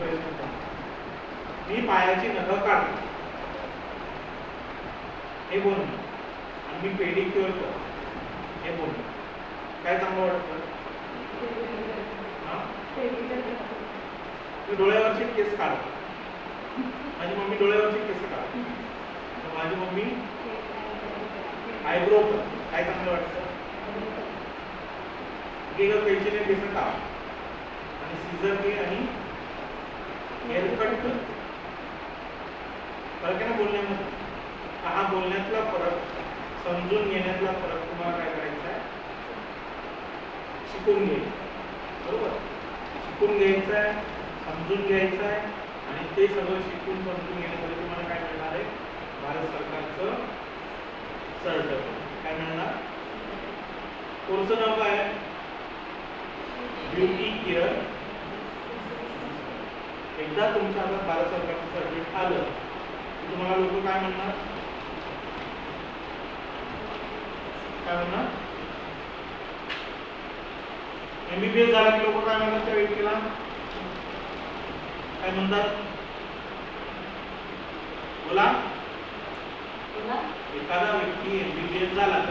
प्रयत्न करतो. मी पायाची नखं काढतो हे बोलणं आणि मी पेडिक्युअर करतो हे बोलणं. काय चांगलं वाटतं? मी डोळ्यावरचे केस काढतो. माझी मम्मी डोळ्यावरचे केस काढते. माझी मम्मी आयब्रो करते. काय चांगलं वाटतं? कैचीने केस काढ आणि सीझर घे आणि हेअर कट कर. फरक आहे ना बोलण्यामध्ये? हा बोलण्यातला फरक, समजून घेण्यातला फरक तुम्हाला काय करायचा आहे? शिकून घ्यायचं. बरोबर? शिकून घ्यायचं आहे, समजून घ्यायचं आहे आणि ते सगळं शिकून समजून घेण्यामध्ये तुम्हाला काय मिळणार आहे? भारत सरकारचं सर्टिफिकेट. काय मिळणार? कोर्सचं नाव काय आहे? Beauty care. एकदा तुमच्या हातात भारत सरकारचं सर्टिफिकेट आलं की तुम्हाला लोक काय म्हणणार? काय म्हणणार? MBBS झाला की लोक काय म्हणतात त्या व्यक्तीला? काय म्हणतात? बोला. एखादा व्यक्ती MBBS झाला तर